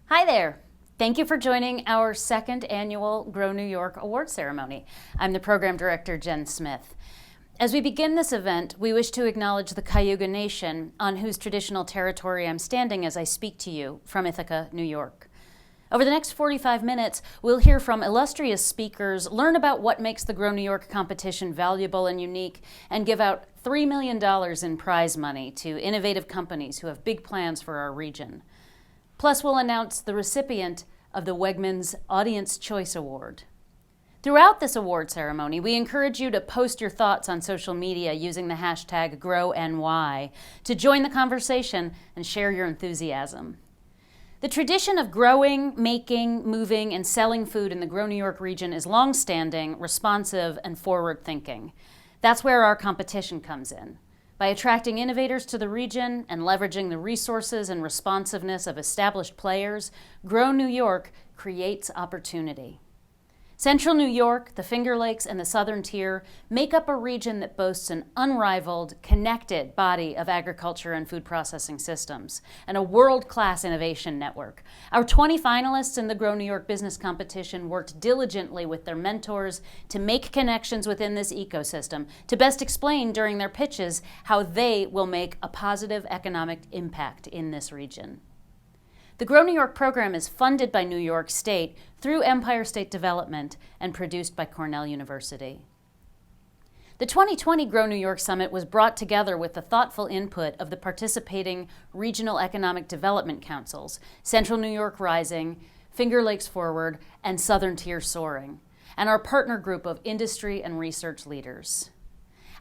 Hi there. Thank you for joining our second annual Grow New York award ceremony. I'm the program director, Jen Smith. As we begin this event, we wish to acknowledge the Cayuga Nation, on whose traditional territory I'm standing as I speak to you from Ithaca, New York. Over the next 45 minutes, we'll hear from illustrious speakers, learn about what makes the Grow New York competition valuable and unique, and give out $3 million in prize money to innovative companies who have big plans for our region. Plus, we'll announce the recipient of the Wegmans Audience Choice Award. Throughout this award ceremony, we encourage you to post your thoughts on social media using the hashtag GrowNY to join the conversation and share your enthusiasm. The tradition of growing, making, moving, and selling food in the Grow New York region is long-standing, responsive, and forward-thinking. That's where our competition comes in. By attracting innovators to the region and leveraging the resources and responsiveness of established players, Grow New York creates opportunity. Central New York, the Finger Lakes, and the Southern Tier make up a region that boasts an unrivaled, connected body of agriculture and food processing systems, and a world-class innovation network. Our 20 finalists in the Grow New York Business Competition worked diligently with their mentors to make connections within this ecosystem, to best explain during their pitches how they will make a positive economic impact in this region. The Grow New York program is funded by New York State through Empire State Development and produced by Cornell University. The 2020 Grow New York Summit was brought together with the thoughtful input of the participating regional economic development councils, Central New York Rising, Finger Lakes Forward, and Southern Tier Soaring, and our partner group of industry and research leaders.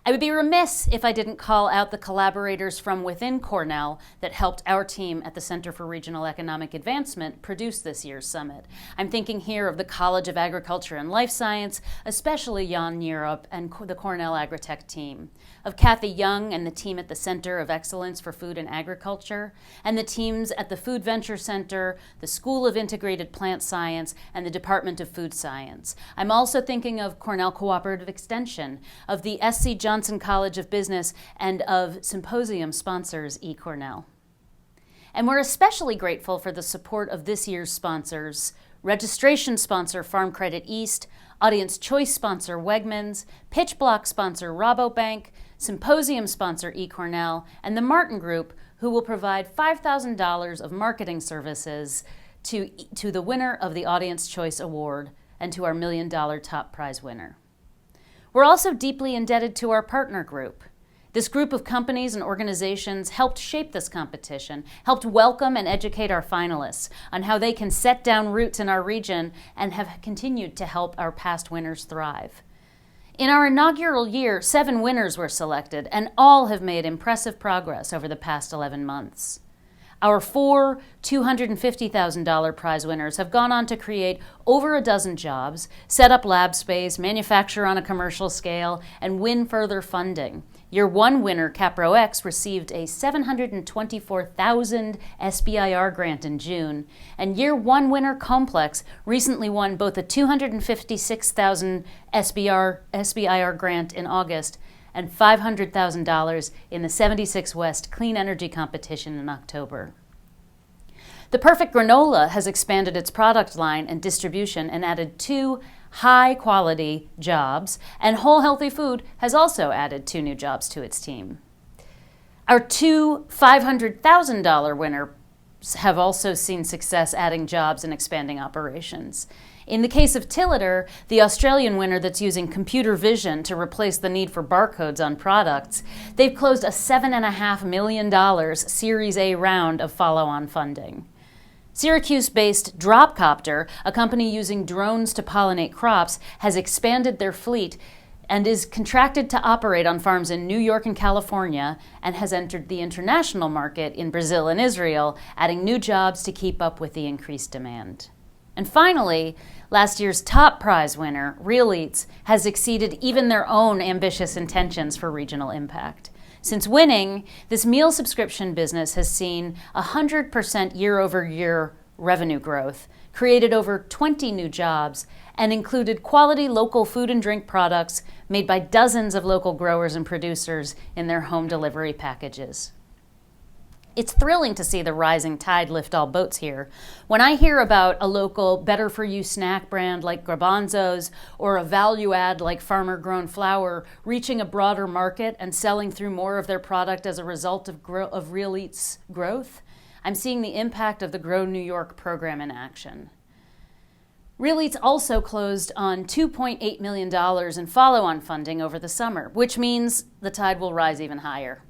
I would be remiss if I didn't call out the collaborators from within Cornell that helped our team at the Center for Regional Economic Advancement produce this year's summit. I'm thinking here of the College of Agriculture and Life Science, especially Jan Nierup and the Cornell Agritech team, of Kathy Young and the team at the Center of Excellence for Food and Agriculture, and the teams at the Food Venture Center, the School of Integrated Plant Science, and the Department of Food Science. I'm also thinking of Cornell Cooperative Extension, of the S.C. Johnson College of Business, and of symposium sponsors eCornell. And we're especially grateful for the support of this year's sponsors: registration sponsor Farm Credit East, audience choice sponsor Wegmans, pitch block sponsor Rabobank, symposium sponsor eCornell, and the Martin Group, who will provide $5,000 of marketing services to the winner of the Audience Choice Award and to our $1 million top prize winner. We're also deeply indebted to our partner group. This group of companies and organizations helped shape this competition, helped welcome and educate our finalists on how they can set down roots in our region, and have continued to help our past winners thrive. In our inaugural year, 7 winners were selected, and all have made impressive progress over the past 11 months. Our 4 $250,000 prize winners have gone on to create over a dozen jobs, set up lab space, manufacture on a commercial scale, and win further funding. Year 1 winner, CaproX, received a $724,000 SBIR grant in June, and Year 1 winner, Complex, recently won both a $256,000 SBIR grant in August and $500,000 in the 76 West Clean Energy Competition in October. The Perfect Granola has expanded its product line and distribution and added 2 high-quality jobs, and Whole Healthy Food has also added 2 new jobs to its team. Our 2 $500,000 winners have also seen success adding jobs and expanding operations. In the case of Tilliter, the Australian winner that's using computer vision to replace the need for barcodes on products, they've closed a $7.5 million Series A round of follow-on funding. Syracuse-based Dropcopter, a company using drones to pollinate crops, has expanded their fleet and is contracted to operate on farms in New York and California, and has entered the international market in Brazil and Israel, adding new jobs to keep up with the increased demand. And finally, last year's top prize winner, Real Eats, has exceeded even their own ambitious intentions for regional impact. Since winning, this meal subscription business has seen 100% year-over-year revenue growth, created over 20 new jobs, and included quality local food and drink products made by dozens of local growers and producers in their home delivery packages. It's thrilling to see the rising tide lift all boats here. When I hear about a local better-for-you snack brand like Garbanzo's or a value add like farmer-grown flour reaching a broader market and selling through more of their product as a result of Real Eats growth, I'm seeing the impact of the Grow New York program in action. Real Eats also closed on $2.8 million in follow-on funding over the summer, which means the tide will rise even higher.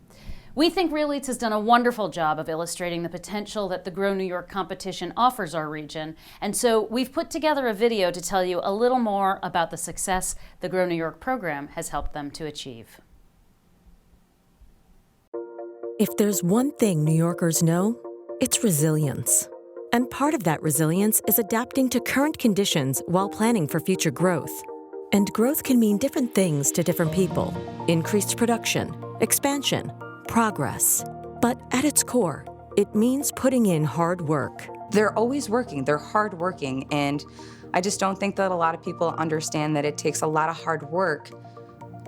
We think Real Eats has done a wonderful job of illustrating the potential that the Grow New York competition offers our region, and so we've put together a video to tell you a little more about the success the Grow New York program has helped them to achieve. If there's one thing New Yorkers know, it's resilience. And part of that resilience is adapting to current conditions while planning for future growth. And growth can mean different things to different people: increased production, expansion, progress. But at its core, it means putting in hard work. They're always working, they're hardworking, and I just don't think that a lot of people understand that it takes a lot of hard work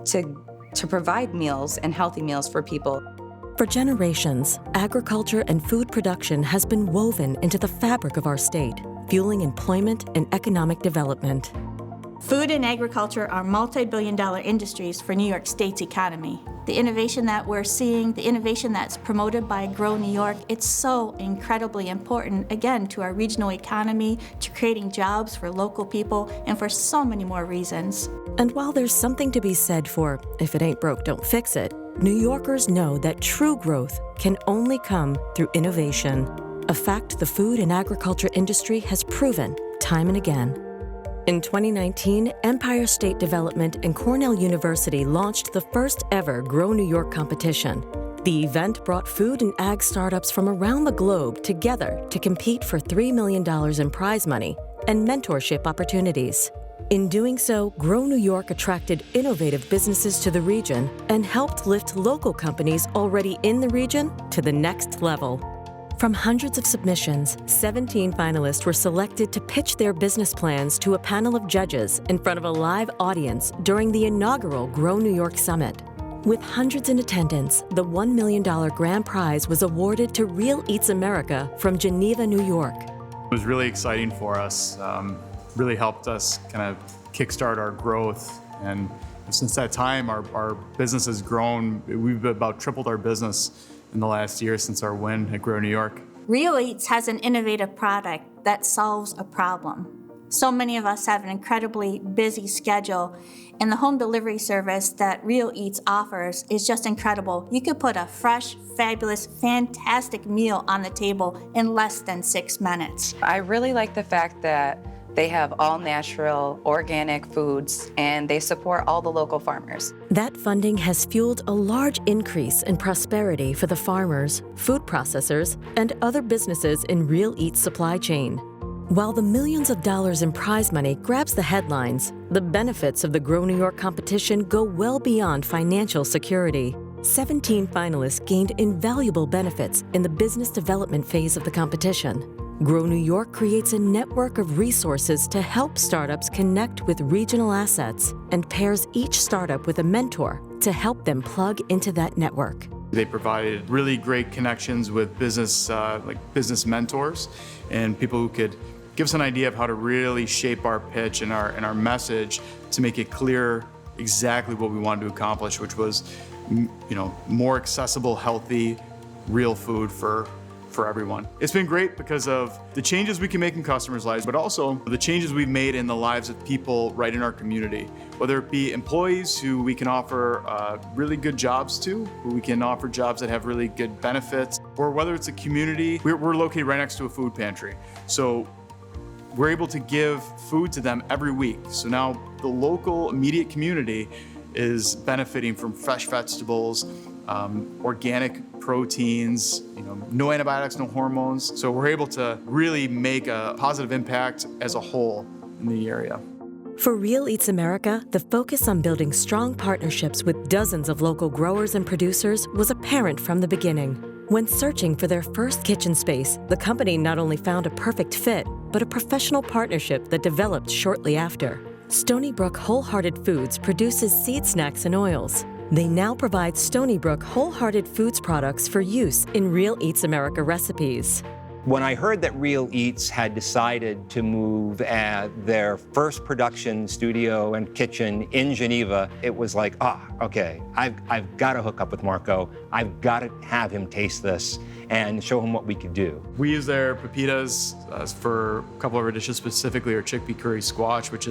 to provide meals and healthy meals for people. For generations, agriculture and food production has been woven into the fabric of our state, fueling employment and economic development. Food and agriculture are multi-billion-dollar industries for New York State's economy. The innovation that we're seeing, the innovation that's promoted by Grow New York, it's so incredibly important, again, to our regional economy, to creating jobs for local people, and for so many more reasons. And while there's something to be said for, if it ain't broke, don't fix it, New Yorkers know that true growth can only come through innovation, a fact the food and agriculture industry has proven time and again. In 2019, Empire State Development and Cornell University launched the first ever Grow New York competition. The event brought food and ag startups from around the globe together to compete for $3 million in prize money and mentorship opportunities. In doing so, Grow New York attracted innovative businesses to the region and helped lift local companies already in the region to the next level. From hundreds of submissions, 17 finalists were selected to pitch their business plans to a panel of judges in front of a live audience during the inaugural Grow New York Summit. With hundreds in attendance, the $1 million grand prize was awarded to Real Eats America from Geneva, New York. It was really exciting for us, really helped us kind of kickstart our growth. And since that time, our business has grown. We've about tripled our business in the last year since our win at Grow New York. Real Eats has an innovative product that solves a problem. So many of us have an incredibly busy schedule, and the home delivery service that Real Eats offers is just incredible. You could put a fresh, fabulous, fantastic meal on the table in less than 6 minutes. I really like the fact that they have all natural, organic foods, and they support all the local farmers. That funding has fueled a large increase in prosperity for the farmers, food processors, and other businesses in Real Eats supply chain. While the millions of dollars in prize money grabs the headlines, the benefits of the Grow New York competition go well beyond financial security. 17 finalists gained invaluable benefits in the business development phase of the competition. Grow New York creates a network of resources to help startups connect with regional assets and pairs each startup with a mentor to help them plug into that network. They provided really great connections with business mentors and people who could give us an idea of how to really shape our pitch and our message to make it clear exactly what we wanted to accomplish, which was, more accessible, healthy, real food for everyone. It's been great because of the changes we can make in customers' lives, but also the changes we've made in the lives of people right in our community, whether it be employees who we can offer really good jobs to, who we can offer jobs that have really good benefits, or whether it's a community. We're located right next to a food pantry. So we're able to give food to them every week. So now the local immediate community is benefiting from fresh vegetables, organic proteins, no antibiotics, no hormones. So we're able to really make a positive impact as a whole in the area. For Real Eats America, the focus on building strong partnerships with dozens of local growers and producers was apparent from the beginning. When searching for their first kitchen space, the company not only found a perfect fit, but a professional partnership that developed shortly after. Stony Brook Wholehearted Foods produces seed snacks and oils. They now provide Stony Brook Wholehearted Foods products for use in Real Eats America recipes. When I heard that Real Eats had decided to move their first production studio and kitchen in Geneva, it was like, okay, I've got to hook up with Marco. I've got to have him taste this and show him what we could do. We use their pepitas for a couple of our dishes, specifically our chickpea curry squash, which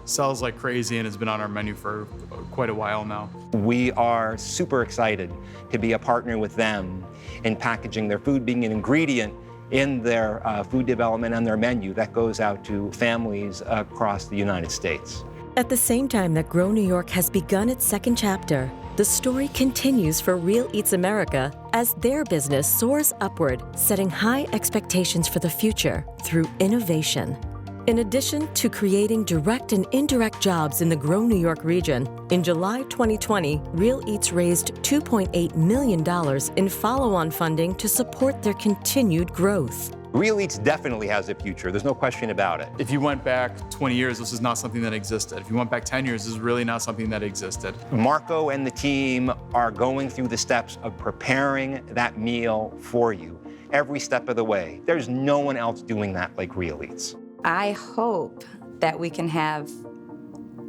sells like crazy and has been on our menu for quite a while now. We are super excited to be a partner with them in packaging their food, being an ingredient in their food development and their menu that goes out to families across the United States. At the same time that Grow New York has begun its second chapter, the story continues for Real Eats America as their business soars upward, setting high expectations for the future through innovation. In addition to creating direct and indirect jobs in the Grow New York region, in July 2020, Real Eats raised $2.8 million in follow-on funding to support their continued growth. Real Eats definitely has a future. There's no question about it. If you went back 20 years, this is not something that existed. If you went back 10 years, this is really not something that existed. Marco and the team are going through the steps of preparing that meal for you every step of the way. There's no one else doing that like Real Eats. I hope that we can have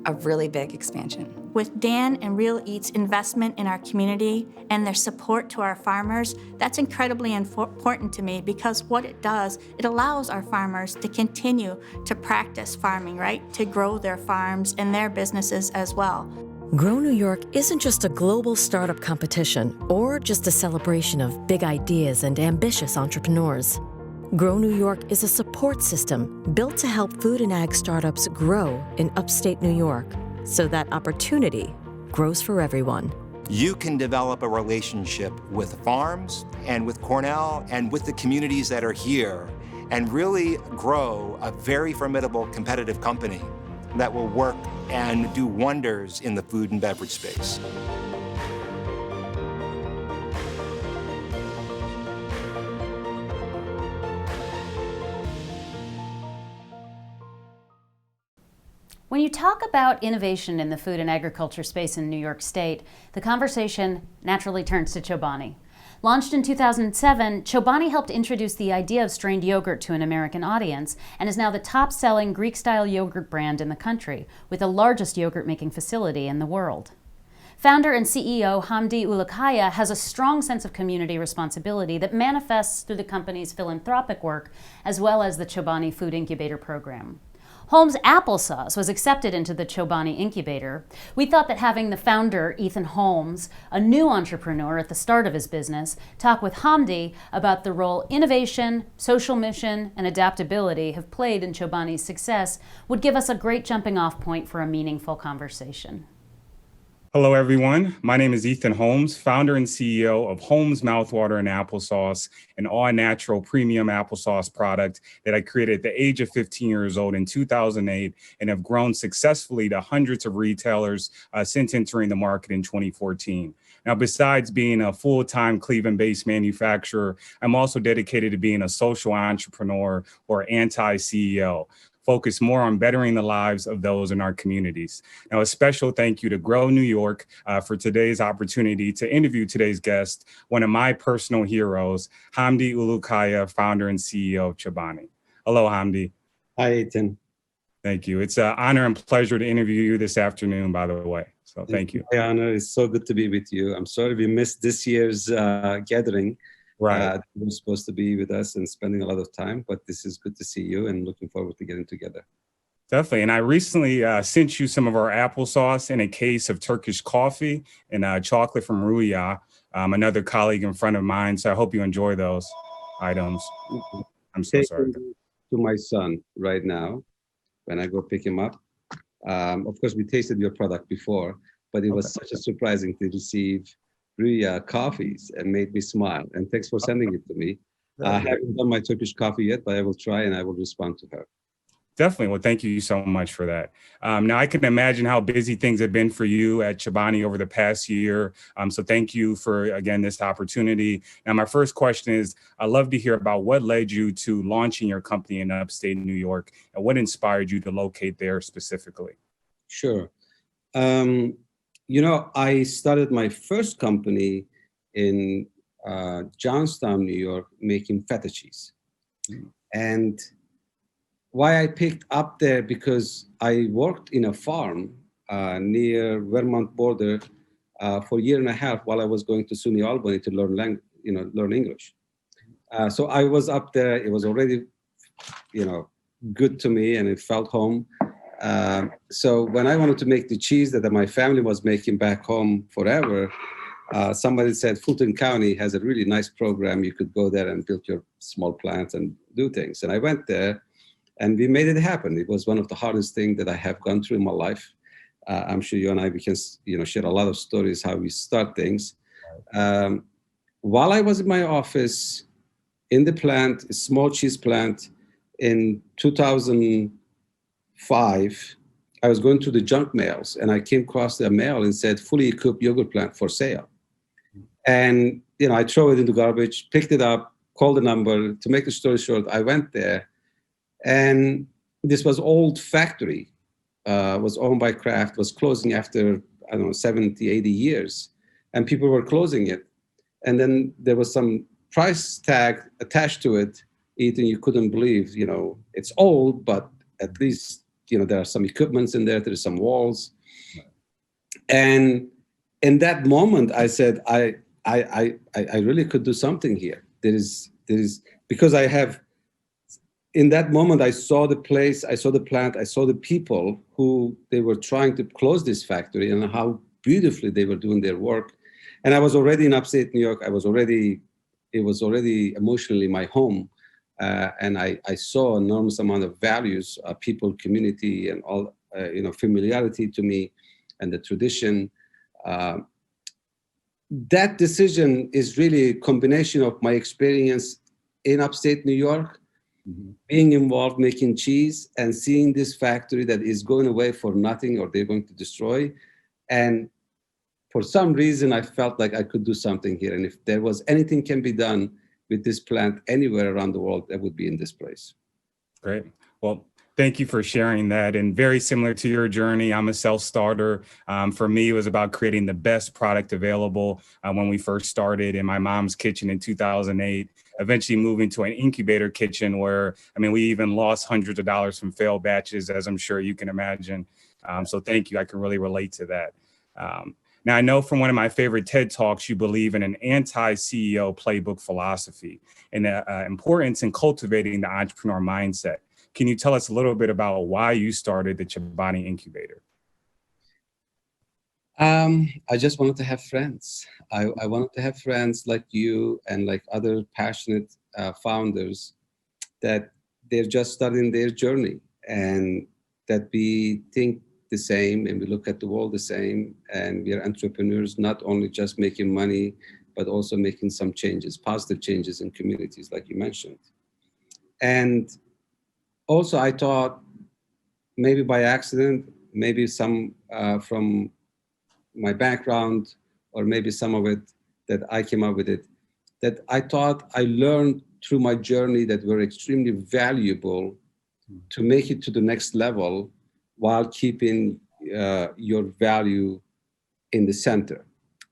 a really big expansion. With Dan and Real Eats' investment in our community and their support to our farmers, that's incredibly important to me because what it does, it allows our farmers to continue to practice farming, right? To grow their farms and their businesses as well. Grow New York isn't just a global startup competition or just a celebration of big ideas and ambitious entrepreneurs. Grow New York is a support system built to help food and ag startups grow in upstate New York so that opportunity grows for everyone. You can develop a relationship with farms and with Cornell and with the communities that are here and really grow a very formidable competitive company that will work and do wonders in the food and beverage space. When you talk about innovation in the food and agriculture space in New York State, the conversation naturally turns to Chobani. Launched in 2007, Chobani helped introduce the idea of strained yogurt to an American audience and is now the top-selling Greek-style yogurt brand in the country, with the largest yogurt-making facility in the world. Founder and CEO Hamdi Ulukaya has a strong sense of community responsibility that manifests through the company's philanthropic work as well as the Chobani Food Incubator program. Holmes applesauce was accepted into the Chobani incubator. We thought that having the founder, Ethan Holmes, a new entrepreneur at the start of his business, talk with Hamdi about the role innovation, social mission, and adaptability have played in Chobani's success would give us a great jumping off point for a meaningful conversation. Hello, everyone. My name is Ethan Holmes, founder and CEO of Holmes Mouthwater and Applesauce, an all-natural premium applesauce product that I created at the age of 15 years old in 2008 and have grown successfully to hundreds of retailers since entering the market in 2014. Now, besides being a full-time Cleveland-based manufacturer, I'm also dedicated to being a social entrepreneur or anti-CEO. Focus more on bettering the lives of those in our communities. Now, a special thank you to Grow New York for today's opportunity to interview today's guest, one of my personal heroes, Hamdi Ulukaya, founder and CEO of Chobani. Hello, Hamdi. Hi, Ethan. Thank you. It's an honor and pleasure to interview you this afternoon, by the way. So thank you. My honor. It's so good to be with you. I'm sorry we missed this year's gathering. Right. You were supposed to be with us and spending a lot of time, but this is good to see you and looking forward to getting together. Definitely. And I recently sent you some of our applesauce and a case of Turkish coffee and chocolate from Rüya, another colleague in front of mine. So I hope you enjoy those items. I'm so sorry. To my son right now, when I go pick him up. Of course, we tasted your product before, but it was such a surprising to receive Rüya coffees and made me smile. And thanks for sending it to me. I haven't done my Turkish coffee yet, but I will try and I will respond to her. Definitely. Well, thank you so much for that. Now, I can imagine how busy things have been for you at Chobani over the past year. So thank you for, again, this opportunity. Now, my first question is, I'd love to hear about what led you to launching your company in upstate New York and what inspired you to locate there specifically? Sure. I started my first company in Johnstown, New York, making feta cheese. And why I picked up there, because I worked in a farm near Vermont border for a year and a half while I was going to SUNY Albany to learn English. So I was up there. It was already, good to me, and it felt home. So when I wanted to make the cheese that my family was making back home forever, somebody said Fulton County has a really nice program. You could go there and build your small plants and do things. And I went there, and we made it happen. It was one of the hardest things that I have gone through in my life. I'm sure you and I, we can, share a lot of stories how we start things. While I was in my office in the plant, a small cheese plant, in 2005, I was going through the junk mails, and I came across the mail and said, fully equipped yogurt plant for sale. And, I throw it into garbage, picked it up, called the number. To make the story short, I went there, and this was old factory, was owned by Kraft, was closing after, 70, 80 years, and people were closing it. And then there was some price tag attached to it, Ethan, you couldn't believe, it's old, but at least, there are some equipments in there, there's some walls. And in that moment, I said, I really could do something here. There is, because in that moment, I saw the place, I saw the plant, I saw the people who they were trying to close this factory and how beautifully they were doing their work. And I was already in upstate New York. It was already emotionally my home. And I saw an enormous amount of values, people, community, and all, familiarity to me and the tradition. That decision is really a combination of my experience in upstate New York, being involved making cheese, and seeing this factory that is going away for nothing, or they're going to destroy. And for some reason, I felt like I could do something here. And if there was anything can be done with this plant anywhere around the world, that would be in this place. Great. Well, thank you for sharing that. And very similar to your journey, I'm a self-starter. For me, it was about creating the best product available when we first started in my mom's kitchen in 2008, eventually moving to an incubator kitchen where, we even lost hundreds of dollars from failed batches, as I'm sure you can imagine. So thank you. I can really relate to that. Now, I know from one of my favorite TED Talks, you believe in an anti-CEO playbook philosophy and the importance in cultivating the entrepreneur mindset. Can you tell us a little bit about why you started the Chobani Incubator? I just wanted to have friends. I wanted to have friends like you and like other passionate founders that they're just starting their journey, and that we think the same and we look at the world the same, and we are entrepreneurs, not only just making money, but also making some changes, positive changes in communities, like you mentioned. And also I thought, maybe by accident, maybe some from my background, or maybe some of it that I came up with it, that I thought I learned through my journey that were extremely valuable to make it to the next level, while keeping your value in the center,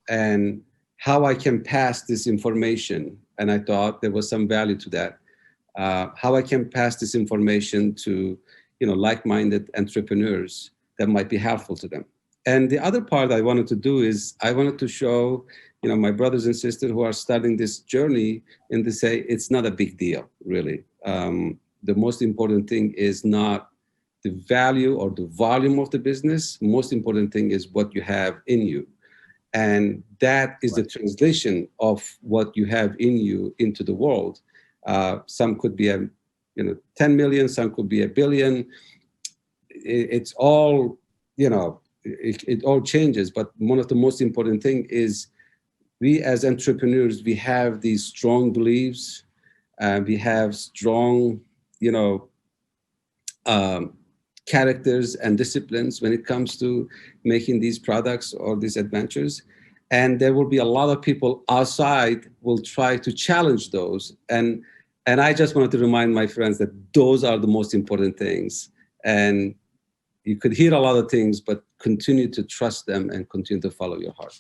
and how I can pass this information. And I thought there was some value to that. How I can pass this information to, like-minded entrepreneurs that might be helpful to them. And the other part I wanted to do is I wanted to show, my brothers and sisters who are starting this journey, and to say it's not a big deal, really. The most important thing is not the value or the volume of the business. Most important thing is what you have in you. And that is the translation of what you have in you into the world. Some could be 10 million, some could be 1 billion. It's all, it all changes. But one of the most important thing is we as entrepreneurs, we have these strong beliefs, we have strong, characters and disciplines when it comes to making these products or these adventures. And there will be a lot of people outside will try to challenge those. And I just wanted to remind my friends that those are the most important things. And you could hear a lot of things, but continue to trust them and continue to follow your heart.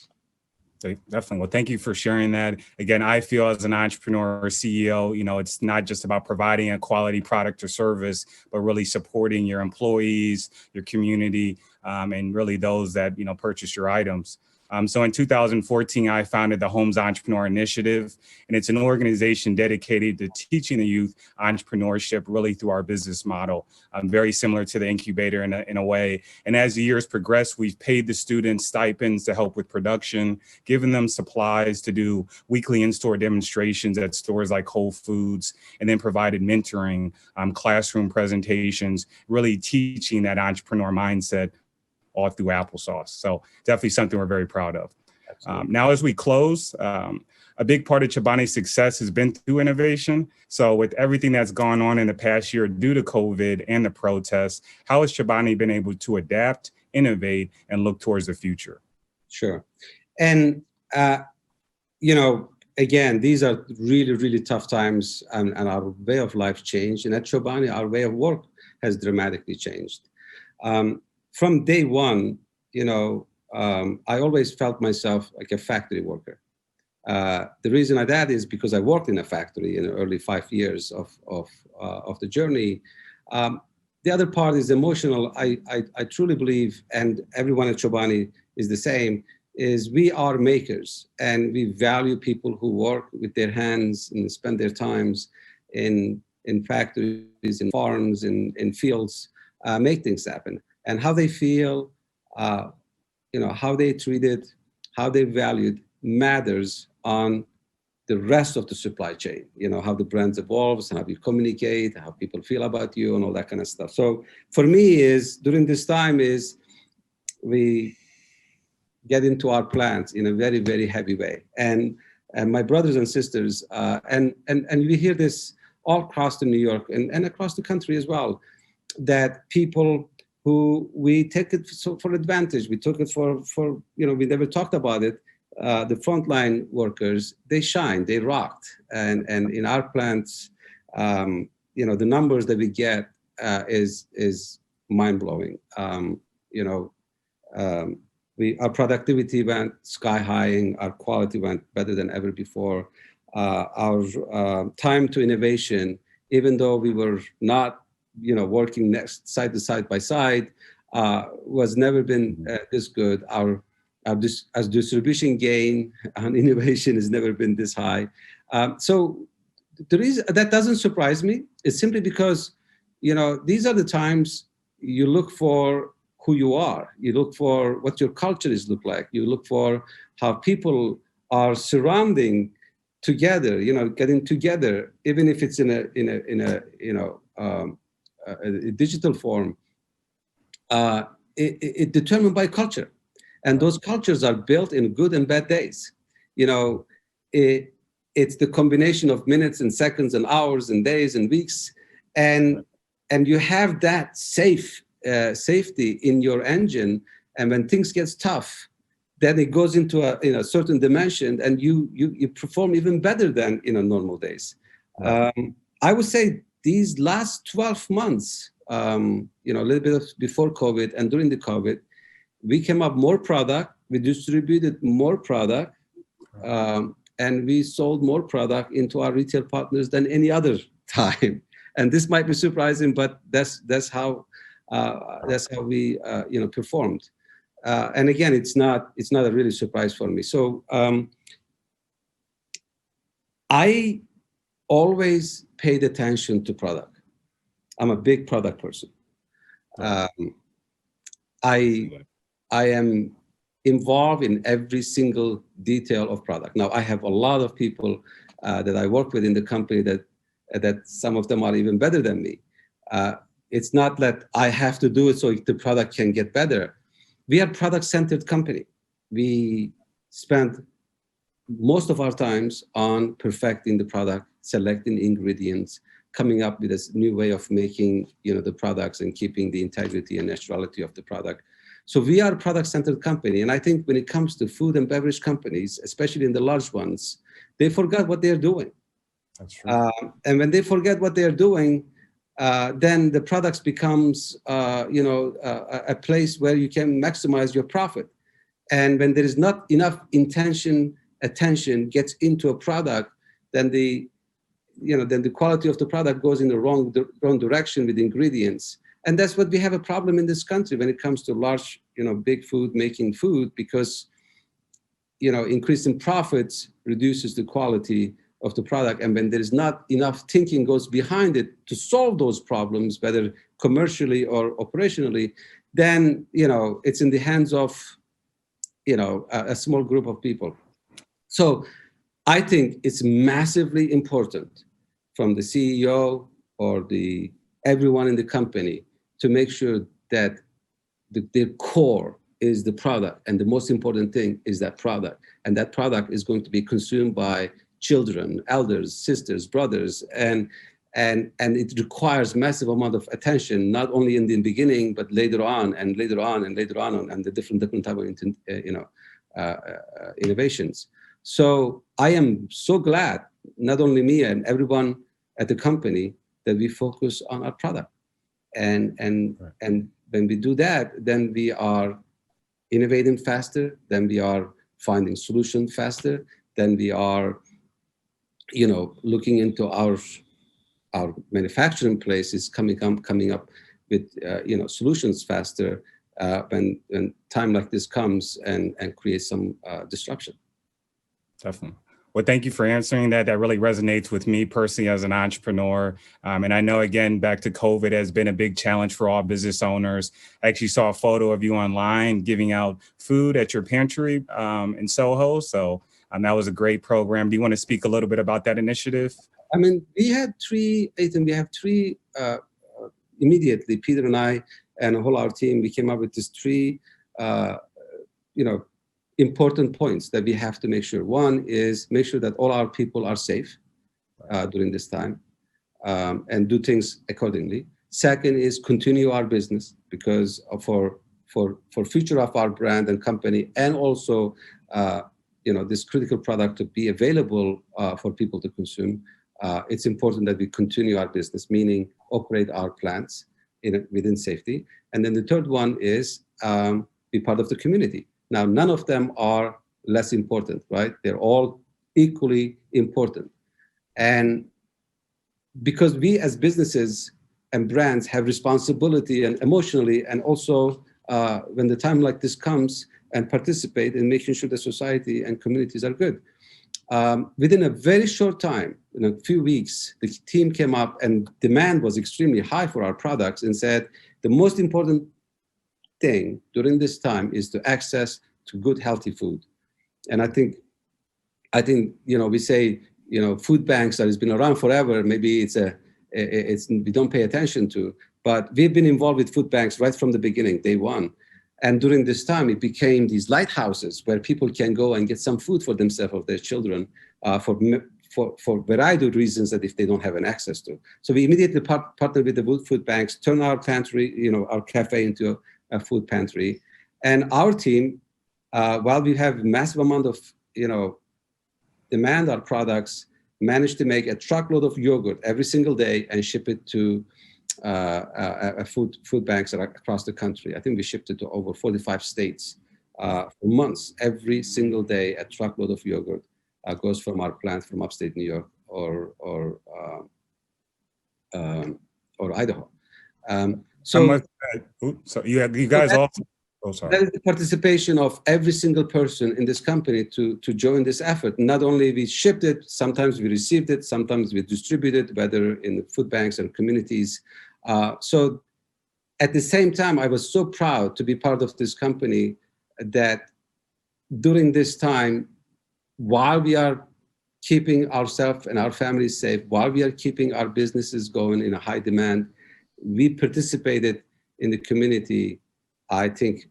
Definitely. Well, thank you for sharing that. Again, I feel as an entrepreneur or CEO, it's not just about providing a quality product or service, but really supporting your employees, your community, and really those that, purchase your items. So in 2014, I founded the Homes Entrepreneur Initiative, and it's an organization dedicated to teaching the youth entrepreneurship really through our business model, very similar to the incubator in a way. And as the years progress, we've paid the students stipends to help with production, given them supplies to do weekly in-store demonstrations at stores like Whole Foods, and then provided mentoring, classroom presentations, really teaching that entrepreneur mindset all through applesauce. So definitely something we're very proud of. Now, as we close, a big part of Chobani's success has been through innovation. So with everything that's gone on in the past year due to COVID and the protests, how has Chobani been able to adapt, innovate, and look towards the future? Sure. And, again, these are really, really tough times, and our way of life changed. And at Chobani, our way of work has dramatically changed. From day one, I always felt myself like a factory worker. The reason that is because I worked in a factory in the early 5 years of the journey. The other part is emotional. I truly believe, and everyone at Chobani is the same, is we are makers, and we value people who work with their hands and spend their times in factories, in farms, in fields, make things happen. And how they feel, how they treated, how they valued matters on the rest of the supply chain. How the brand evolves, how you communicate, how people feel about you, and all that kind of stuff. So for me, during this time we get into our plants in a very, very heavy way. And my brothers and sisters, and we hear this all across New York and across the country as well, that people who we take it for advantage. We took it for we never talked about it. The frontline workers, they shine, they rocked. And in our plants, the numbers that we get is mind-blowing. Our productivity went sky high, our quality went better than ever before. Our time to innovation, even though we were not working next side to side by side, was never been this good. Our distribution gain on innovation has never been this high. So the reason that doesn't surprise me is simply because, these are the times you look for who you are. You look for what your culture look like. You look for how people are surrounding together, getting together, even if it's in a digital form. It's determined by culture, and those cultures are built in good and bad days. It's the combination of minutes and seconds and hours and days and weeks, and you have that safety in your engine. And when things gets tough, then it goes into a certain dimension, and you perform even better than in normal days. I would say these last 12 months, a little bit before COVID and during the COVID, we came up more product, we distributed more product, and we sold more product into our retail partners than any other time. And this might be surprising, but that's how we performed. And again, it's not a really surprise for me. So I always paid attention to product. I'm a big product person. I am involved in every single detail of product. Now, I have a lot of people that I work with in the company that some of them are even better than me. It's not that I have to do it so the product can get better. We are a product-centered company. We spend most of our times on perfecting the product, selecting ingredients, coming up with this new way of making the products and keeping the integrity and naturality of the product. So we are a product-centered company. And I think when it comes to food and beverage companies, especially in the large ones, they forgot what they're doing. That's true. And when they forget what they're doing, then the products becomes, a place where you can maximize your profit. And when there is not enough attention gets into a product, then the quality of the product goes in the wrong direction with ingredients. And that's what we have a problem in this country when it comes to large, big food making food, because, increasing profits reduces the quality of the product. And when there is not enough thinking goes behind it to solve those problems, whether commercially or operationally, then, it's in the hands of, a small group of people. So I think it's massively important from the CEO or everyone in the company to make sure that their core is the product, and the most important thing is that product, and that product is going to be consumed by children, elders, sisters, brothers, and it requires massive amount of attention, not only in the beginning, but later on and the different type of innovations. So I am so glad, not only me and everyone at the company, that we focus on our product, and when we do that, then we are innovating faster, then we are finding solutions faster, then we are, looking into our manufacturing places, coming up with solutions faster when time like this comes and creates some disruption. Definitely. Well, thank you for answering that. That really resonates with me personally as an entrepreneur. And I know, again, back to COVID has been a big challenge for all business owners. I actually saw a photo of you online giving out food at your pantry in Soho. So that was a great program. Do you want to speak a little bit about that initiative? I mean, we have three immediately, Peter and I and a whole our team, we came up with these three, important points that we have to make sure. One is make sure that all our people are safe during this time and do things accordingly. Second is continue our business, because for future of our brand and company, and also this critical product to be available for people to consume. It's important that we continue our business, meaning operate our plants within safety. And then the third one is be part of the community. Now, none of them are less important, right? They're all equally important. And because we as businesses and brands have responsibility and emotionally, and also when the time like this comes, and participate in making sure the society and communities are good. Within a very short time, in a few weeks, the team came up and demand was extremely high for our products, and said, the most important thing during this time is to access to good, healthy food. And I think, we say, food banks that has been around forever, maybe we don't pay attention to, but we've been involved with food banks right from the beginning, day one. And during this time, it became these lighthouses where people can go and get some food for themselves or their children for a variety of reasons that if they don't have an access to. So we immediately partnered with the food banks, turn our pantry, our cafe into a food pantry. And our team, while we have massive amount of, demand our products, managed to make a truckload of yogurt every single day and ship it to food banks across the country. I think we shipped it to over 45 states for months. Every single day, a truckload of yogurt goes from our plant from upstate New York or Idaho. So you guys also. Oh, sorry. That is the participation of every single person in this company to join this effort. Not only we shipped it, sometimes we received it, sometimes we distributed, whether in the food banks and communities. So at the same time, I was so proud to be part of this company that during this time, while we are keeping ourselves and our families safe, while we are keeping our businesses going in a high demand, we participated in the community, I think,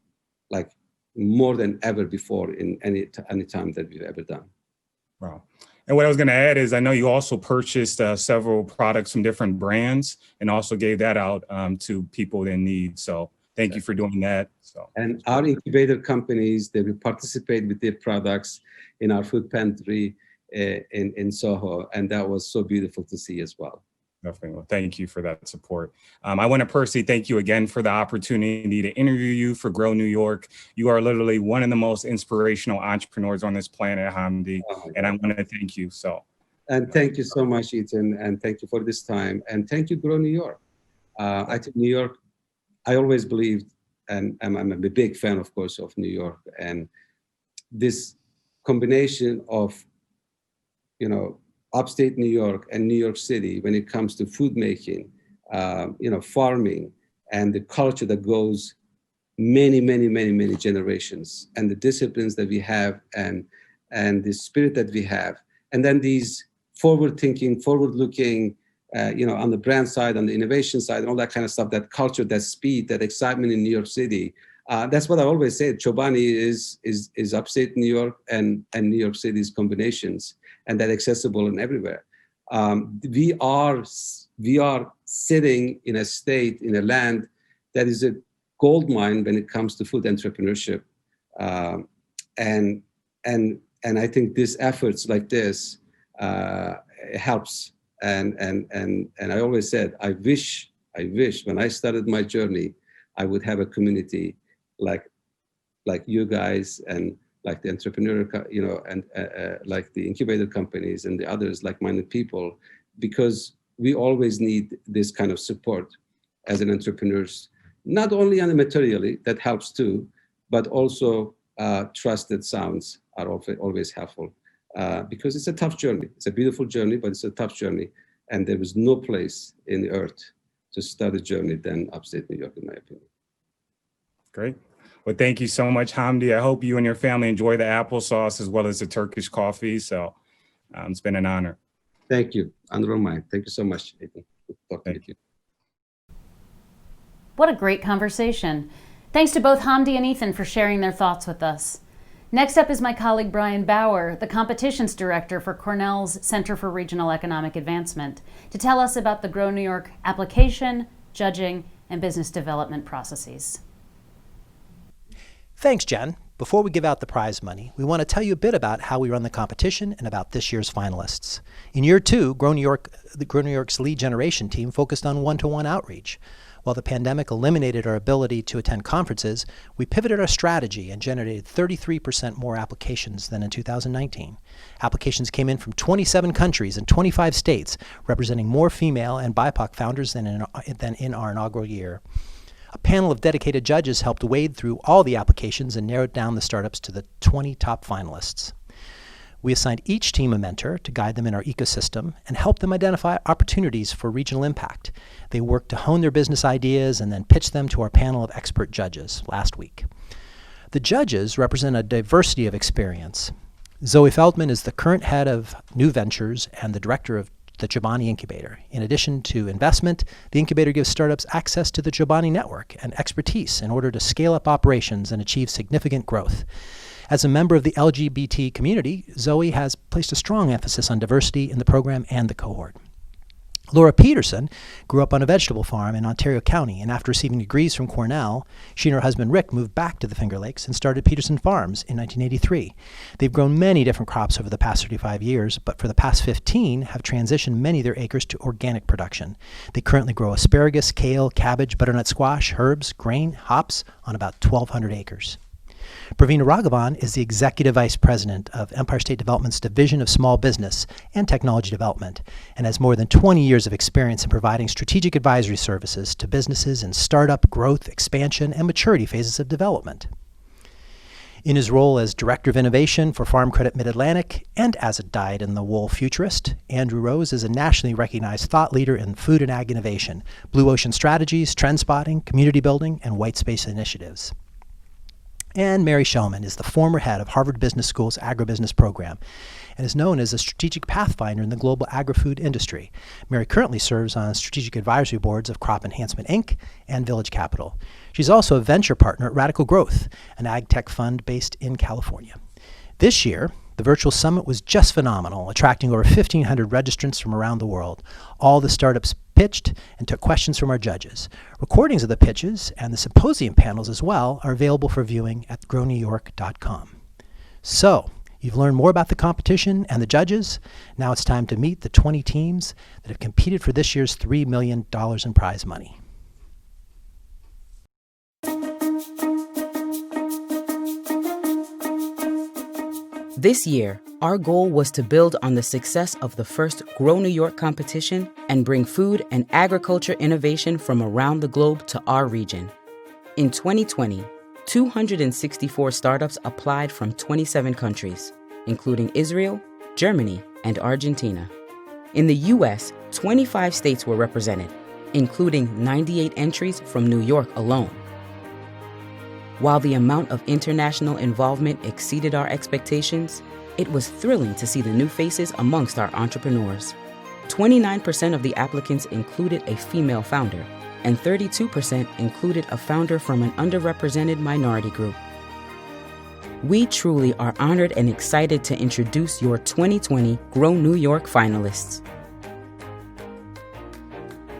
like more than ever before in any time that we've ever done. Wow. And what I was going to add is, I know you also purchased several products from different brands and also gave that out to people in need. So thank you for doing that. So, and our incubator companies, they will participate with their products in our food pantry in Soho. And that was so beautiful to see as well. Definitely. Well, thank you for that support. I want to personally thank you again for the opportunity to interview you for Grow New York. You are literally one of the most inspirational entrepreneurs on this planet, Hamdi, and I want to thank you. So, And thank you so much, Ethan, and thank you for this time, and thank you, Grow New York. I think New York, I always believed, and I'm a big fan, of course, of New York, and this combination of, upstate New York and New York City when it comes to food making, farming, and the culture that goes many, many, many, many generations, and the disciplines that we have, and the spirit that we have, and then these forward-thinking, forward-looking, on the brand side, on the innovation side, and all that kind of stuff, that culture, that speed, that excitement in New York City. That's what I always say. Chobani is upstate New York and New York City's combinations, and that accessible and everywhere. We are sitting in a state, in a land that is a gold mine when it comes to food entrepreneurship, and I think these efforts like this helps. And I always said, I wish when I started my journey, I would have a community like you guys, and like the entrepreneur, and like the incubator companies and the others like-minded people, because we always need this kind of support as an entrepreneurs, not only on the materially, that helps too, but also trusted sounds are always helpful, because it's a tough journey. It's a beautiful journey, but it's a tough journey. And there is no place in the earth to start a journey than upstate New York, in my opinion. great. Well, thank you so much, Hamdi. I hope you and your family enjoy the applesauce as well as the Turkish coffee. So it's been an honor. Thank you. Honor of mine. Thank you so much, Ethan. Thank you. What a great conversation. Thanks to both Hamdi and Ethan for sharing their thoughts with us. Next up is my colleague Brian Bauer, the Competitions Director for Cornell's Center for Regional Economic Advancement, to tell us about the Grow New York application, judging, and business development processes. Thanks, Jen. Before we give out the prize money, we want to tell you a bit about how we run the competition and about this year's finalists. In year two, Grow New York's lead generation team focused on one-to-one outreach. While the pandemic eliminated our ability to attend conferences, we pivoted our strategy and generated 33% more applications than in 2019. Applications came in from 27 countries and 25 states, representing more female and BIPOC founders than in our inaugural year. A panel of dedicated judges helped wade through all the applications and narrowed down the startups to the 20 top finalists. We assigned each team a mentor to guide them in our ecosystem and help them identify opportunities for regional impact. They worked to hone their business ideas and then pitch them to our panel of expert judges last week. The judges represent a diversity of experience. Zoe Feldman is the current head of new ventures and the director of the Chobani Incubator. In addition to investment, the incubator gives startups access to the Chobani network and expertise in order to scale up operations and achieve significant growth. As a member of the LGBT community, Zoe has placed a strong emphasis on diversity in the program and the cohort. Laura Peterson grew up on a vegetable farm in Ontario County, and after receiving degrees from Cornell, she and her husband Rick moved back to the Finger Lakes and started Peterson Farms in 1983. They've grown many different crops over the past 35 years, but for the past 15 have transitioned many of their acres to organic production. They currently grow asparagus, kale, cabbage, butternut squash, herbs, grain, hops on about 1,200 acres. Pravina Raghavan is the Executive Vice President of Empire State Development's Division of Small Business and Technology Development and has more than 20 years of experience in providing strategic advisory services to businesses in startup, growth, expansion, and maturity phases of development. In his role as Director of Innovation for Farm Credit Mid-Atlantic and as a dyed-in-the-wool futurist, Andrew Rose is a nationally recognized thought leader in food and ag innovation, blue ocean strategies, trend spotting, community building, and white space initiatives. And Mary Shellman is the former head of Harvard Business School's agribusiness program and is known as a strategic pathfinder in the global agri-food industry. Mary currently serves on strategic advisory boards of Crop Enhancement Inc. and Village Capital. She's also a venture partner at Radical Growth, an ag tech fund based in California. This year, the virtual summit was just phenomenal, attracting over 1,500 registrants from around the world. All the startups pitched and took questions from our judges. Recordings of the pitches and the symposium panels as well are available for viewing at grownewyork.com. So, You've learned more about the competition and the judges. Now it's time to meet the 20 teams that have competed for this year's $3 million in prize money. This year, our goal was to build on the success of the first Grow New York competition and bring food and agriculture innovation from around the globe to our region. In 2020, 264 startups applied from 27 countries, including Israel, Germany, and Argentina. In the U.S., 25 states were represented, including 98 entries from New York alone. While the amount of international involvement exceeded our expectations, it was thrilling to see the new faces amongst our entrepreneurs. 29% of the applicants included a female founder, and 32% included a founder from an underrepresented minority group. We truly are honored and excited to introduce your 2020 Grow New York finalists.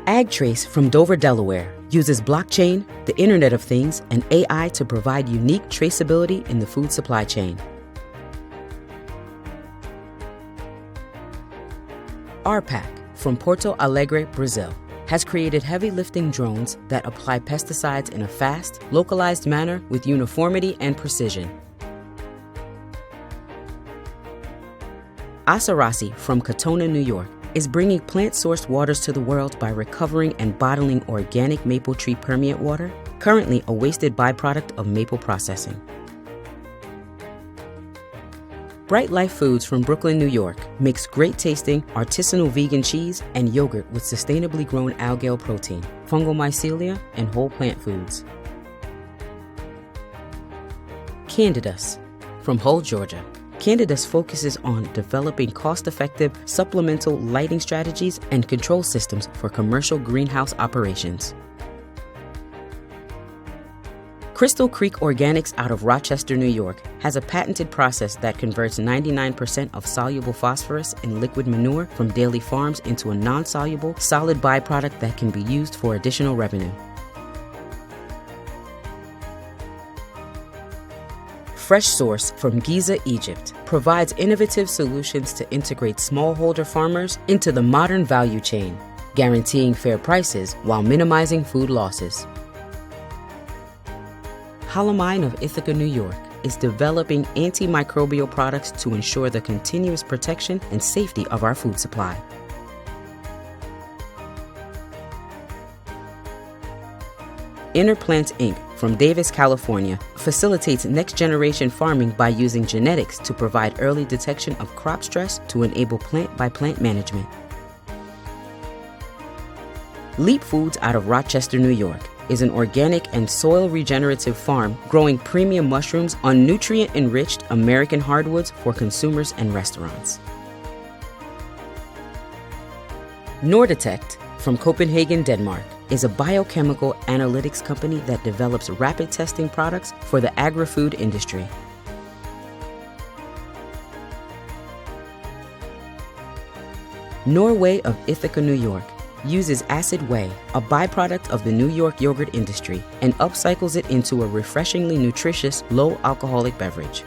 AgTrace from Dover, Delaware, uses blockchain, the Internet of Things, and AI to provide unique traceability in the food supply chain. RPAC from Porto Alegre, Brazil, has created heavy-lifting drones that apply pesticides in a fast, localized manner with uniformity and precision. Asarasi from Katona, New York, is bringing plant-sourced waters to the world by recovering and bottling organic maple tree permeate water, currently a wasted byproduct of maple processing. Bright Life Foods from Brooklyn, New York, makes great-tasting artisanal vegan cheese and yogurt with sustainably grown algal protein, fungal mycelia, and whole plant foods. Candidus from Hull, Georgia. Candidus focuses on developing cost-effective supplemental lighting strategies and control systems for commercial greenhouse operations. Crystal Creek Organics out of Rochester, New York, has a patented process that converts 99% of soluble phosphorus in liquid manure from daily farms into a non-soluble, solid byproduct that can be used for additional revenue. Fresh Source from Giza, Egypt, provides innovative solutions to integrate smallholder farmers into the modern value chain, guaranteeing fair prices while minimizing food losses. Halamine of Ithaca, New York, is developing antimicrobial products to ensure the continuous protection and safety of our food supply. Interplant Inc. from Davis, California, facilitates next-generation farming by using genetics to provide early detection of crop stress to enable plant-by-plant management. Leap Foods out of Rochester, New York, is an organic and soil regenerative farm growing premium mushrooms on nutrient-enriched American hardwoods for consumers and restaurants. Nordetect from Copenhagen, Denmark, is a biochemical analytics company that develops rapid testing products for the agri-food industry. Norway of Ithaca, New York, uses acid whey, a byproduct of the New York yogurt industry, and upcycles it into a refreshingly nutritious, low-alcoholic beverage.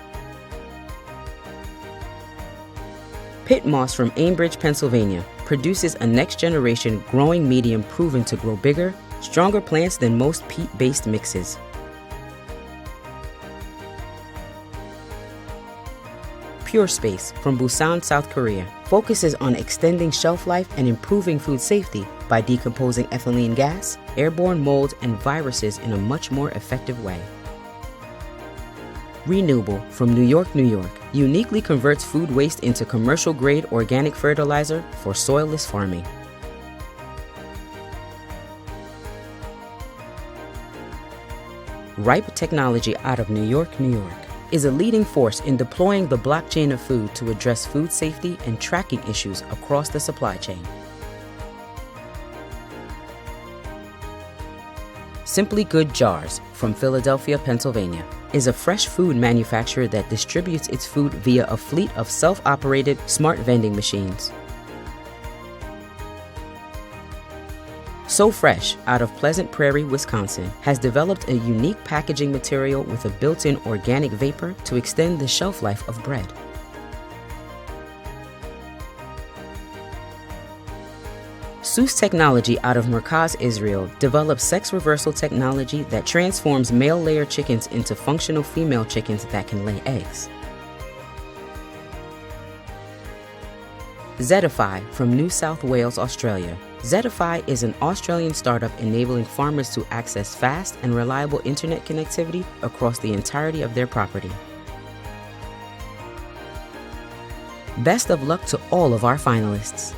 Pit Moss from Ambridge, Pennsylvania, produces a next-generation growing medium proven to grow bigger, stronger plants than most peat-based mixes. Pure Space from Busan, South Korea, focuses on extending shelf life and improving food safety by decomposing ethylene gas, airborne molds, and viruses in a much more effective way. Renewable from New York, New York, uniquely converts food waste into commercial-grade organic fertilizer for soilless farming. Ripe Technology out of New York, New York, is a leading force in deploying the blockchain of food to address food safety and tracking issues across the supply chain. Simply Good Jars from Philadelphia, Pennsylvania, is a fresh food manufacturer that distributes its food via a fleet of self-operated smart vending machines. So Fresh, out of Pleasant Prairie, Wisconsin, has developed a unique packaging material with a built-in organic vapor to extend the shelf life of bread. Seuss Technology out of Merkaz, Israel, develops sex reversal technology that transforms male layer chickens into functional female chickens that can lay eggs. Zedify from New South Wales, Australia. Zedify is an Australian startup enabling farmers to access fast and reliable internet connectivity across the entirety of their property. Best of luck to all of our finalists.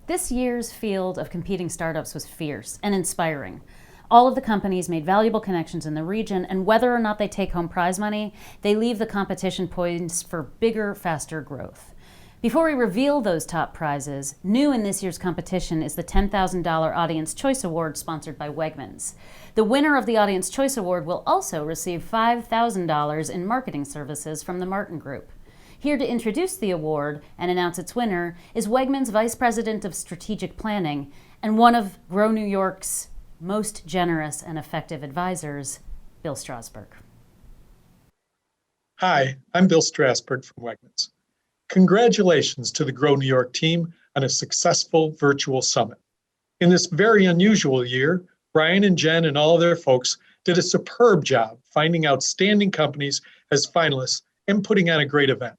This year's field of competing startups was fierce and inspiring. All of the companies made valuable connections in the region, and whether or not they take home prize money, they leave the competition poised for bigger, faster growth. Before we reveal those top prizes, new in this year's competition is the $10,000 Audience Choice Award sponsored by Wegmans. The winner of the Audience Choice Award will also receive $5,000 in marketing services from the Martin Group. Here to introduce the award and announce its winner is Wegmans Vice President of Strategic Planning and one of Grow New York's most generous and effective advisors, Bill Strasberg. Hi, I'm Bill Strasberg from Wegmans. Congratulations to the Grow New York team on a successful virtual summit. In this very unusual year, Brian and Jen and all of their folks did a superb job finding outstanding companies as finalists and putting on a great event.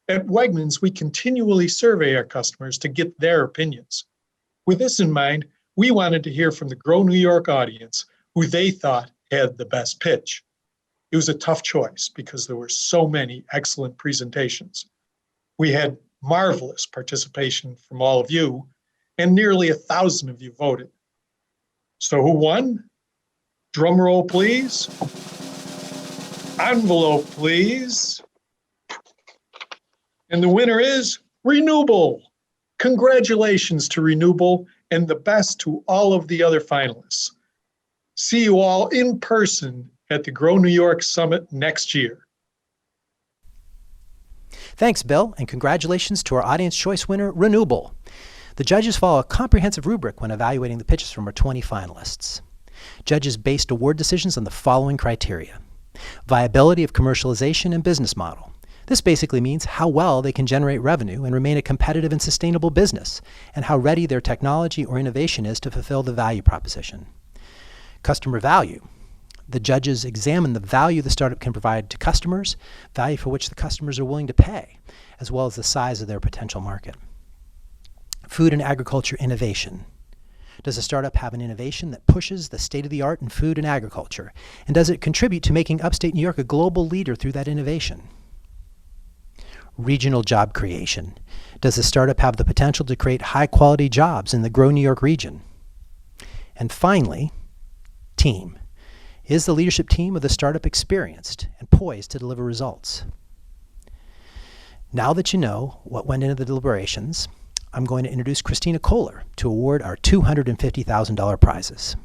At Wegmans, we continually survey our customers to get their opinions. With this in mind, we wanted to hear from the Grow New York audience who they thought had the best pitch. It was a tough choice because there were so many excellent presentations. We had marvelous participation from all of you, and nearly 1,000 of you voted. So who won? Drum roll, please. Envelope, please. And the winner is Renewable. Congratulations to Renewable and the best to all of the other finalists. See you all in person at the Grow New York Summit next year. Thanks, Bill, and congratulations to our Audience Choice winner, Renewable. The judges follow a comprehensive rubric when evaluating the pitches from our 20 finalists. Judges based award decisions on the following criteria: viability of commercialization and business model. This basically means how well they can generate revenue and remain a competitive and sustainable business, and how ready their technology or innovation is to fulfill the value proposition. Customer value. The judges examine the value the startup can provide to customers, value for which the customers are willing to pay, as well as the size of their potential market. Food and agriculture innovation. Does a startup have an innovation that pushes the state-of-the-art in food and agriculture? And does it contribute to making upstate New York a global leader through that innovation? Regional job creation. Does the startup have the potential to create high-quality jobs in the Grow New York region? And finally, team. Is the leadership team of the startup experienced and poised to deliver results? Now that you know what went into the deliberations, I'm going to introduce Christina Kohler to award our $250,000 prizes.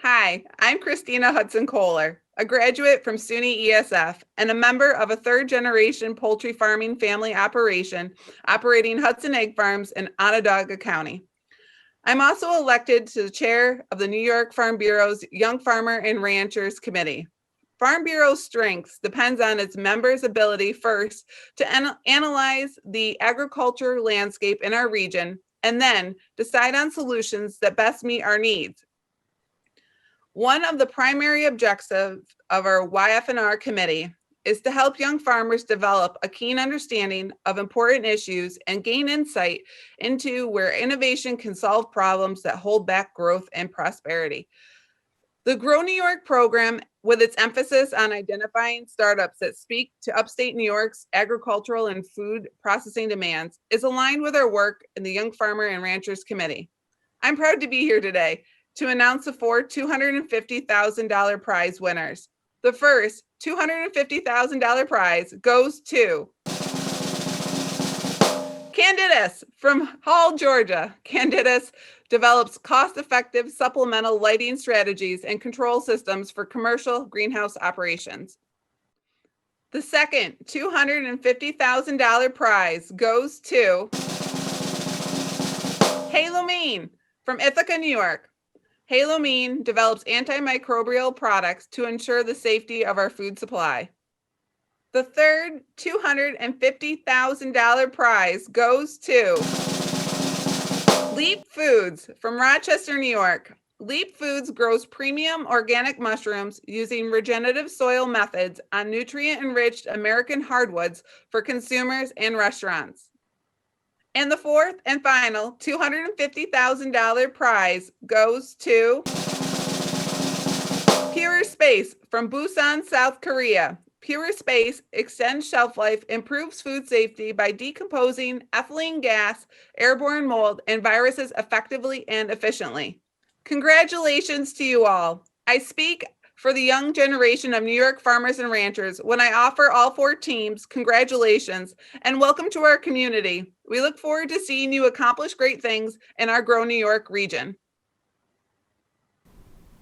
Hi, I'm Christina Hudson Kohler, a graduate from SUNY ESF and a member of a third-generation poultry farming family operation operating Hudson Egg Farms in Onondaga County. I'm also elected to the chair of the New York Farm Bureau's Young Farmer and Ranchers Committee. Farm Bureau's strengths depends on its members' ability first to analyze the agriculture landscape in our region and then decide on solutions that best meet our needs. One of the primary objectives of our YF&R committee is to help young farmers develop a keen understanding of important issues and gain insight into where innovation can solve problems that hold back growth and prosperity. The Grow New York program, with its emphasis on identifying startups that speak to upstate New York's agricultural and food processing demands, is aligned with our work in the Young Farmer and Ranchers Committee. I'm proud to be here today to announce the four $250,000 prize winners. The first $250,000 prize goes to Candidus from Hall, Georgia. Candidus develops cost-effective supplemental lighting strategies and control systems for commercial greenhouse operations. The second $250,000 prize goes to Halomine from Ithaca, New York. Halomine develops antimicrobial products to ensure the safety of our food supply. The third $250,000 prize goes to Leap Foods from Rochester, New York. Leap Foods grows premium organic mushrooms using regenerative soil methods on nutrient-enriched American hardwoods for consumers and restaurants. And the fourth and final $250,000 prize goes to Pure Space from Busan, South Korea. Pure Space extends shelf life, improves food safety by decomposing ethylene gas, airborne mold, and viruses effectively and efficiently. Congratulations to you all. I speak for the young generation of New York farmers and ranchers when I offer all four teams congratulations and welcome to our community. We look forward to seeing you accomplish great things in our Grow New York region.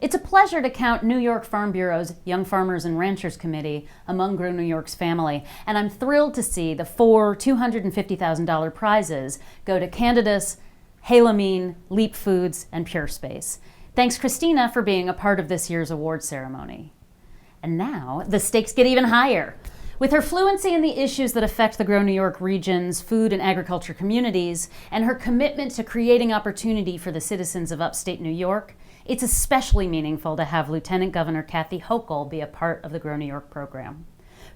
It's a pleasure to count New York Farm Bureau's Young Farmers and Ranchers Committee among Grow New York's family, and I'm thrilled to see the four $250,000 prizes go to Candidus, Halomine, Leap Foods, and Pure Space. Thanks, Christina, for being a part of this year's award ceremony. And now, the stakes get even higher. With her fluency in the issues that affect the Grow New York region's food and agriculture communities, and her commitment to creating opportunity for the citizens of upstate New York, it's especially meaningful to have Lieutenant Governor Kathy Hochul be a part of the Grow New York program.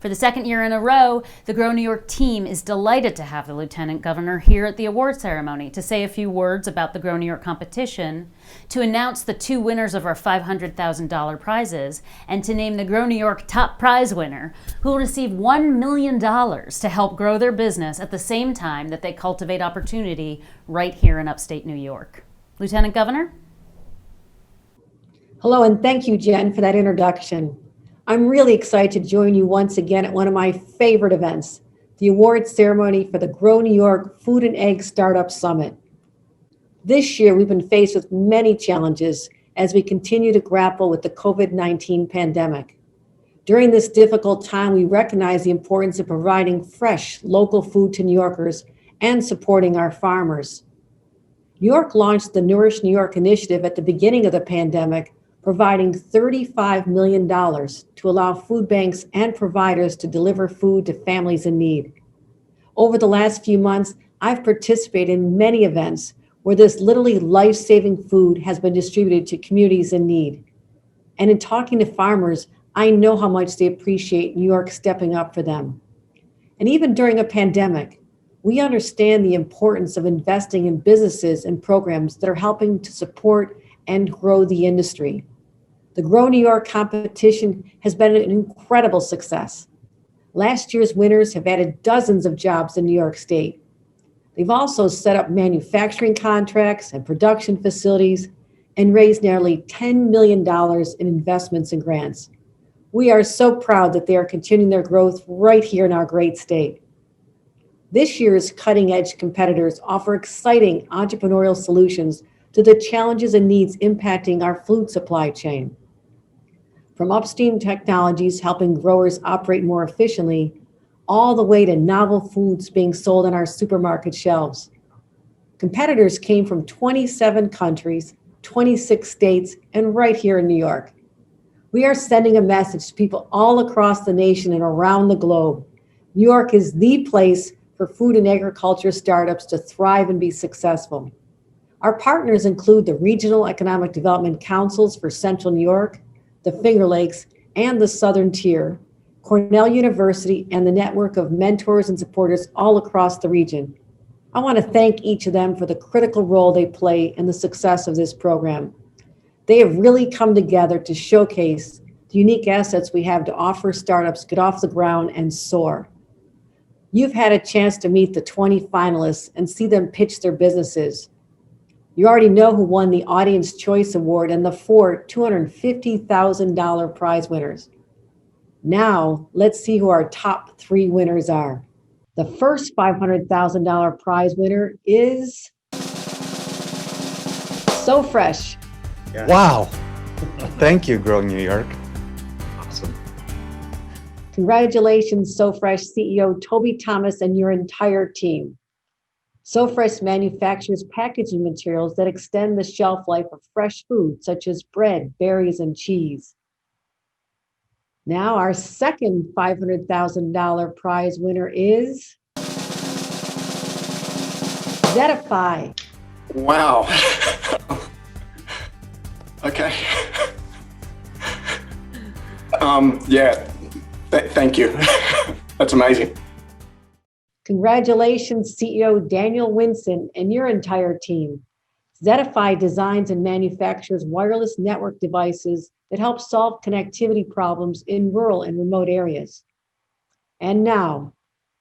For the second year in a row, the Grow New York team is delighted to have the Lieutenant Governor here at the award ceremony to say a few words about the Grow New York competition, to announce the two winners of our $500,000 prizes, and to name the Grow New York top prize winner, who will receive $1 million to help grow their business at the same time that they cultivate opportunity right here in upstate New York. Lieutenant Governor? Hello, and thank you, Jen, for that introduction. I'm really excited to join you once again at one of my favorite events, the award ceremony for the Grow New York Food and Egg Startup Summit. This year, we've been faced with many challenges as we continue to grapple with the COVID-19 pandemic. During this difficult time, we recognize the importance of providing fresh, local food to New Yorkers and supporting our farmers. New York launched the Nourish New York initiative at the beginning of the pandemic, providing $35 million to allow food banks and providers to deliver food to families in need. Over the last few months, I've participated in many events where this literally life-saving food has been distributed to communities in need. And in talking to farmers, I know how much they appreciate New York stepping up for them. And even during a pandemic, we understand the importance of investing in businesses and programs that are helping to support and grow the industry. The Grow New York competition has been an incredible success. Last year's winners have added dozens of jobs in New York State. They've also set up manufacturing contracts and production facilities and raised nearly $10 million in investments and grants. We are so proud that they are continuing their growth right here in our great state. This year's cutting-edge competitors offer exciting entrepreneurial solutions to the challenges and needs impacting our food supply chain. From upstream technologies helping growers operate more efficiently, all the way to novel foods being sold on our supermarket shelves. Competitors came from 27 countries, 26 states, and right here in New York. We are sending a message to people all across the nation and around the globe. New York is the place for food and agriculture startups to thrive and be successful. Our partners include the Regional Economic Development Councils for Central New York, the Finger Lakes, and the Southern Tier, Cornell University, and the network of mentors and supporters all across the region. I want to thank each of them for the critical role they play in the success of this program. They have really come together to showcase the unique assets we have to offer startups get off the ground and soar. You've had a chance to meet the 20 finalists and see them pitch their businesses. You already know who won the Audience Choice Award and the four $250,000 prize winners. Now, let's see who our top three winners are. The first $500,000 prize winner is So Fresh. Yeah. Wow. Thank you, Grow New York. Awesome. Congratulations, So Fresh CEO Toby Thomas and your entire team. SoFresh manufactures packaging materials that extend the shelf life of fresh food, such as bread, berries, and cheese. Now, our second $500,000 prize winner is Zetify. Wow. Okay. Yeah, thank you. That's amazing. Congratulations, CEO Daniel Winson and your entire team. Zetify designs and manufactures wireless network devices that help solve connectivity problems in rural and remote areas. And now,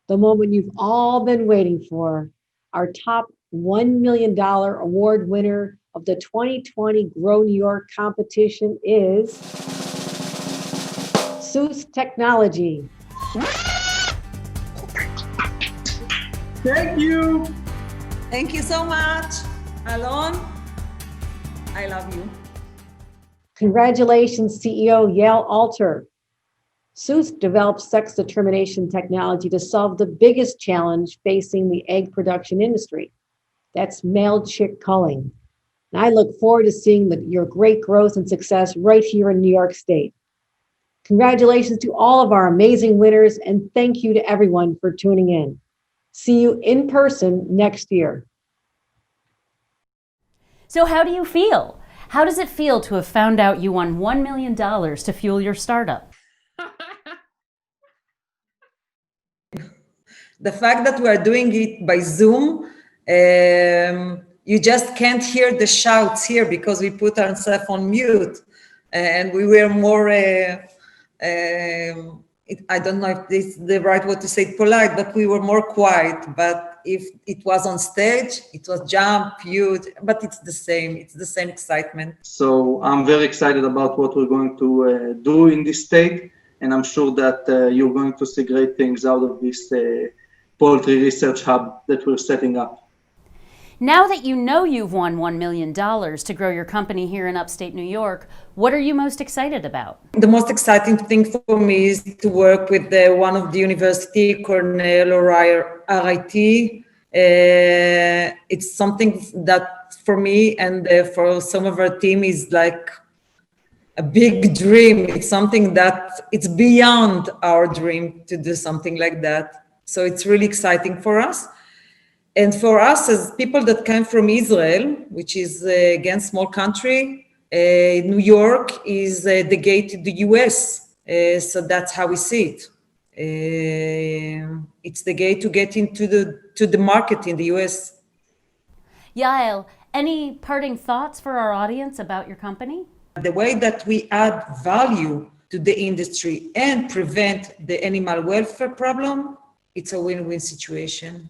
the moment you've all been waiting for, our top $1 million award winner of the 2020 Grow New York competition is Seuss Technology. Thank you. Thank you so much. Alon, I love you. Congratulations, CEO Yale Alter. Seuss developed sex determination technology to solve the biggest challenge facing the egg production industry. That's male chick culling. And I look forward to seeing your great growth and success right here in New York State. Congratulations to all of our amazing winners, and thank you to everyone for tuning in. See you in person next year. So how do you feel? How does it feel to have found out you won $1 million to fuel your startup? The fact that we are doing it by Zoom, you just can't hear the shouts here because we put ourselves on mute, and we were more, I don't know if this is the right way to say it, polite, but we were more quiet. But if it was on stage, it was jump, huge, but it's the same excitement. So I'm very excited about what we're going to do in this state, and I'm sure that you're going to see great things out of this poultry research hub that we're setting up. Now that you know you've won $1 million to grow your company here in upstate New York, what are you most excited about? The most exciting thing for me is to work with one of the university, Cornell or RIT. It's something that for me and for some of our team is like a big dream. It's something that it's beyond our dream to do something like that. So it's really exciting for us. And for us as people that came from Israel, which is again small country, New York is the gate to the US. So that's how we see it. It's the gate to get into the market in the US. Yael, any parting thoughts for our audience about your company? The way that we add value to the industry and prevent the animal welfare problem, it's a win-win situation.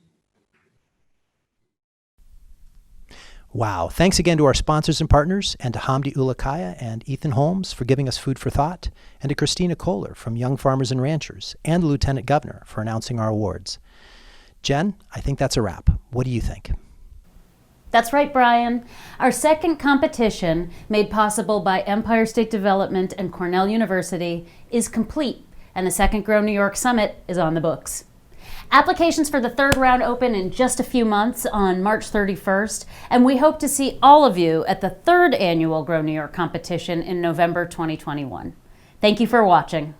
Wow. Thanks again to our sponsors and partners, and to Hamdi Ulukaya and Ethan Holmes for giving us food for thought, and to Christina Kohler from Young Farmers and Ranchers, and the Lieutenant Governor for announcing our awards. Jen, I think that's a wrap. What do you think? That's right, Brian. Our second competition, made possible by Empire State Development and Cornell University, is complete, and the second Grow New York Summit is on the books. Applications for the third round open in just a few months on March 31st, and we hope to see all of you at the third annual Grow New York competition in November 2021. Thank you for watching.